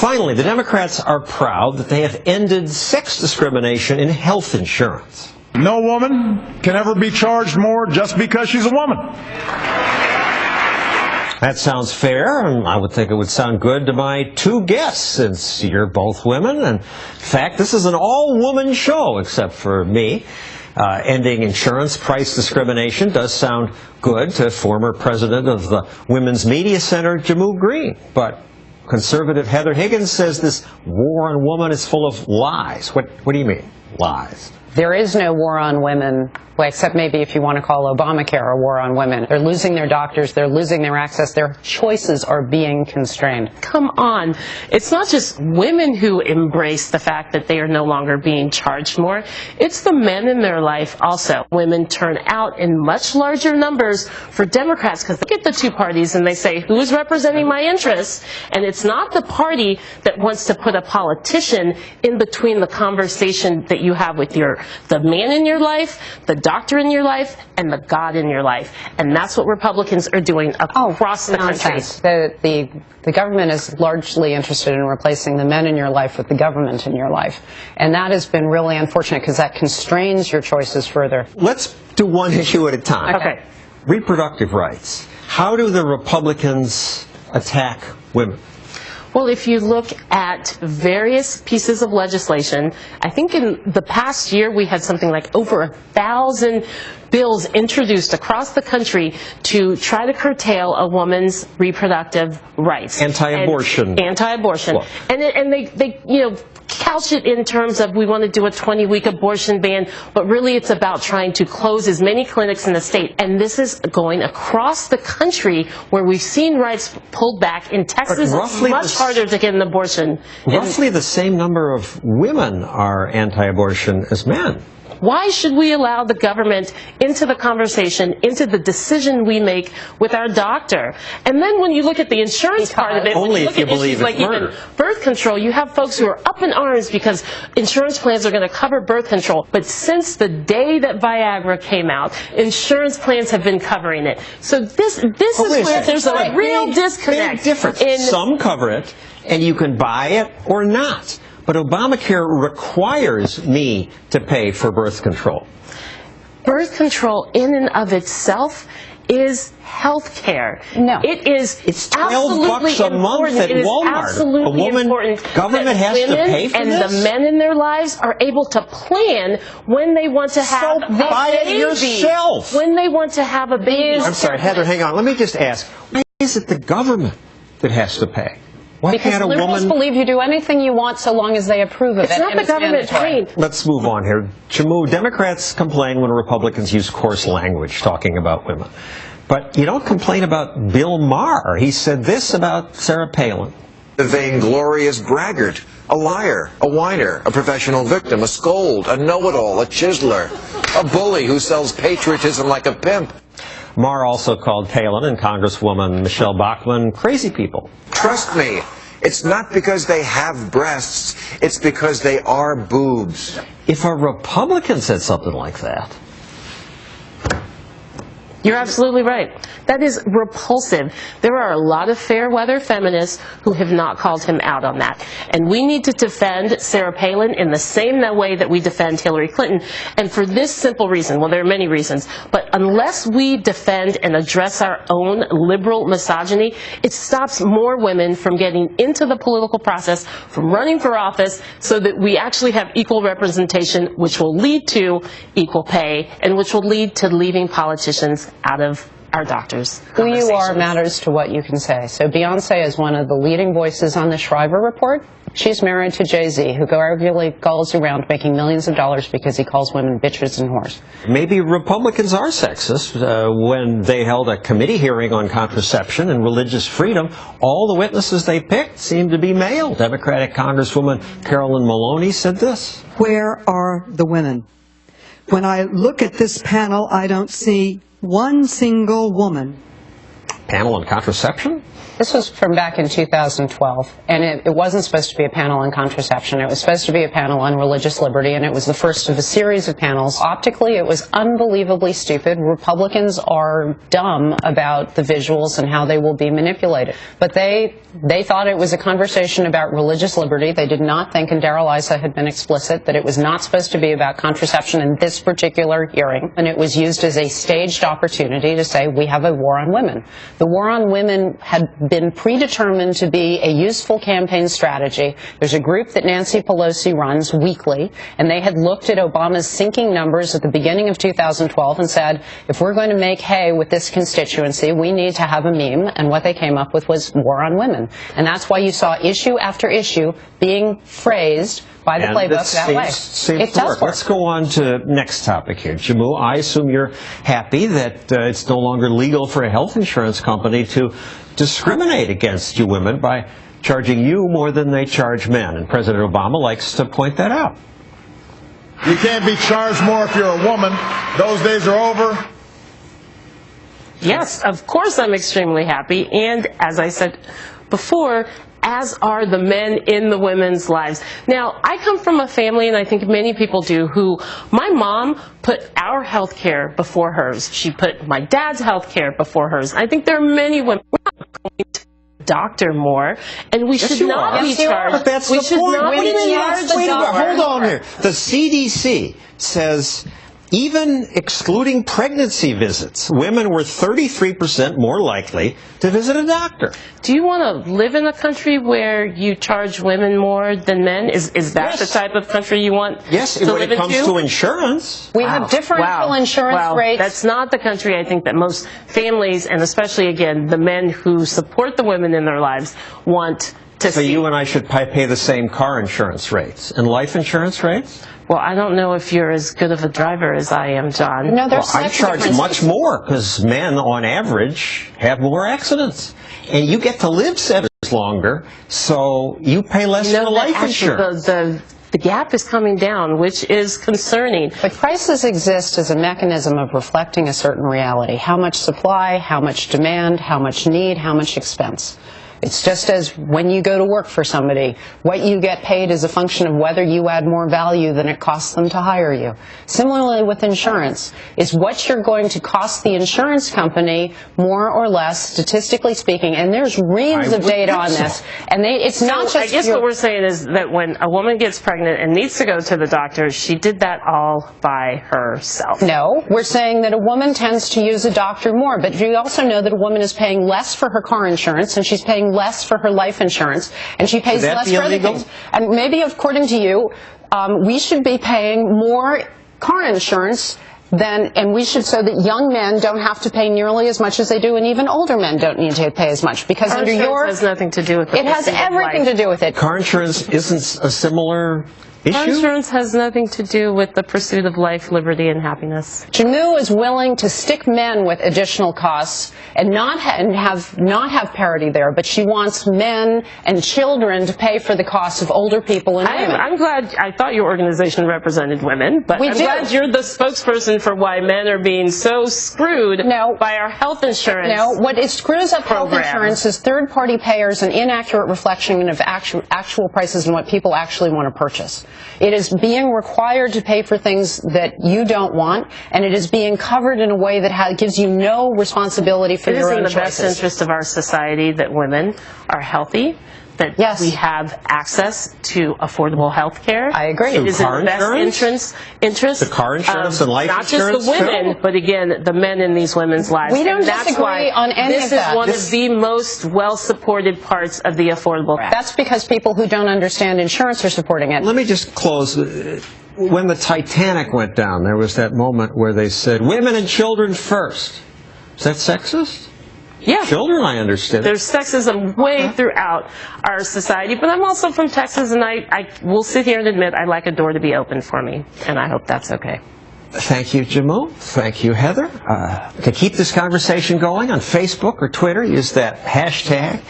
Finally, the Democrats are proud that they have ended sex discrimination in health insurance. No woman can ever be charged more just because she's a woman. That sounds fair, and I would think it would sound good to my two guests, since you're both women. And in fact, this is an all-woman show, except for me. Ending insurance price discrimination does sound good to former president of the Women's Media Center, Jammu Green. But conservative Heather Higgins says this war on women is full of lies. What do you mean, lies? There is no war on women, well, except maybe if you want to call Obamacare a war on women. They're losing their doctors, they're losing their access, their choices are being constrained. Come on. It's not just women who embrace the fact that they are no longer being charged more. It's the men in their life also. Women turn out in much larger numbers for Democrats because they get the two parties and they say, who is representing my interests? And it's not the party that wants to put a politician in between the conversation that you have with the man in your life, the doctor in your life, and the God in your life. And that's what Republicans are doing across the country. The government is largely interested in replacing the men in your life with the government in your life. And that has been really unfortunate because that constrains your choices further. Let's do one issue at a time. Okay. Reproductive rights. How do the Republicans attack women? Well, if you look at various pieces of legislation, I think in the past year we had something like over 1,000 bills introduced across the country to try to curtail a woman's reproductive rights. Anti-abortion. Anti-abortion. Well. And they couch it in terms of we want to do a 20-week abortion ban, but really it's about trying to close as many clinics in the state. And this is going across the country where we've seen rights pulled back. In Texas, it's much harder to get an abortion. Roughly the same number of women are anti-abortion as men. Why should we allow the government into the conversation, into the decision we make with our doctor? And then when you look at the insurance part of it, only if you believe it's murder. Even birth control, you have folks who are up in arms because insurance plans are going to cover birth control. But since the day that Viagra came out, insurance plans have been covering it. So this is where there's a real disconnect. Big difference. Some cover it, and you can buy it or not. But Obamacare requires me to pay for birth control. Birth control in and of itself is health care. No. It's $12 a month at Walmart. A woman, government has to pay for this? And the men in their lives are able to plan when they want to have a baby. Buy it yourself. When they want to have a baby. I'm sorry, Heather, hang on. Let me just ask, why is it the government that has to pay? Why because can't a liberals woman believe you do anything you want so long as they approve of it. It's not the government paying. Let's move on here. Jammu, Democrats complain when Republicans use coarse language talking about women. But you don't complain about Bill Maher. He said this about Sarah Palin. A vainglorious braggart, a liar, a whiner, a professional victim, a scold, a know-it-all, a chiseler, a bully who sells patriotism like a pimp. Maher also called Palin and Congresswoman Michelle Bachmann crazy people. Trust me, it's not because they have breasts, it's because they are boobs. If a Republican said something like that. You're absolutely right. That is repulsive. There are a lot of fair weather feminists who have not called him out on that. And we need to defend Sarah Palin in the same way that we defend Hillary Clinton. And for this simple reason, well, there are many reasons, but unless we defend and address our own liberal misogyny, it stops more women from getting into the political process, from running for office, so that we actually have equal representation, which will lead to equal pay, and which will lead to leaving politicians out of our doctors. Who you are matters to what you can say. So Beyonce is one of the leading voices on the Shriver Report. She's married to Jay-Z, who arguably goes around making millions of dollars because he calls women bitches and whores. Maybe Republicans are sexist. When they held a committee hearing on contraception and religious freedom, all the witnesses they picked seemed to be male. Democratic Congresswoman Carolyn Maloney said this. Where are the women? When I look at this panel, I don't see one single woman. Panel on contraception? This was from back in 2012, and it wasn't supposed to be a panel on contraception. It was supposed to be a panel on religious liberty, and it was the first of a series of panels. Optically, it was unbelievably stupid. Republicans are dumb about the visuals and how they will be manipulated. But they thought it was a conversation about religious liberty. They did not think, and Darrell Issa had been explicit, that it was not supposed to be about contraception in this particular hearing, and it was used as a staged opportunity to say, we have a war on women. The war on women had been predetermined to be a useful campaign strategy. There's a group that Nancy Pelosi runs weekly, and they had looked at Obama's sinking numbers at the beginning of 2012 and said, if we're going to make hay with this constituency, we need to have a meme, and what they came up with was war on women. And that's why you saw issue after issue being phrased by the playbook that way. It does work. Let's go on to next topic here. Jammu, I assume you're happy that it's no longer legal for a health insurance company to discriminate against you women by charging you more than they charge men. And President Obama likes to point that out. You can't be charged more if you're a woman. Those days are over. Yes, of course I'm extremely happy. And as I said before, as are the men in the women's lives. Now, I come from a family, and I think many people do, who my mom put our health care before hers. She put my dad's health care before hers. I think there are many women who are going to the doctor more, and we should not be charged. But that's we the should point. not be charged the dollar. Hold on here. The CDC says even excluding pregnancy visits, women were 33% more likely to visit a doctor. Do you want to live in a country where you charge women more than men? Is that the type of country you want to live when it comes to insurance. We have differential insurance rates. That's not the country I think that most families, and especially, again, the men who support the women in their lives, want to see. So you and I should pay the same car insurance rates and life insurance rates? Well, I don't know if you're as good of a driver as I am, John. No, there's I charge much more because men, on average, have more accidents. And you get to live 7 years longer, so you pay less for life insurance. The gap is coming down, which is concerning. But prices exist as a mechanism of reflecting a certain reality. How much supply, how much demand, how much need, how much expense. It's just as when you go to work for somebody, what you get paid is a function of whether you add more value than it costs them to hire you. Similarly with insurance, is what you're going to cost the insurance company more or less, statistically speaking, and there's reams of data on this. And it's not just... I guess what we're saying is that when a woman gets pregnant and needs to go to the doctor, she did that all by herself. No, we're saying that a woman tends to use a doctor more, but you also know that a woman is paying less for her car insurance and she's paying less for her life insurance, and she pays less for other things. And maybe, according to you, we should be paying more car insurance and we should, so that young men don't have to pay nearly as much as they do, and even older men don't need to pay as much. Because under your... has nothing to do with it. It has everything to do with it. Car insurance isn't a similar issue? Car insurance has nothing to do with the pursuit of life, liberty, and happiness. Jammu is willing to stick men with additional costs and not have parity there, but she wants men and children to pay for the costs of older people and women. I'm glad. I thought your organization represented women, but I'm glad you're the spokesperson for why men are being so screwed by our health insurance. No, what screws up health insurance is third-party payers and inaccurate reflection of actual prices and what people actually want to purchase. It is being required to pay for things that you don't want, and it is being covered in a way that gives you no responsibility for your own choices. It is in the best interest of our society that women are healthy, that we have access to affordable health care. I agree. It is in the best interest the car insurance and life not insurance just the women, but again, the men in these women's lives. We don't disagree on any of that. This is one of the most well-supported parts of the Affordable Act. That's because people who don't understand insurance are supporting it. Let me just close. When the Titanic went down, there was that moment where they said, women and children first. Is that sexist? Yeah. Children, I understand. There's sexism way throughout our society, but I'm also from Texas, and I will sit here and admit I like a door to be open for me, and I hope that's okay. Thank you, Jammu. Thank you, Heather. To keep this conversation going on Facebook or Twitter, use that hashtag.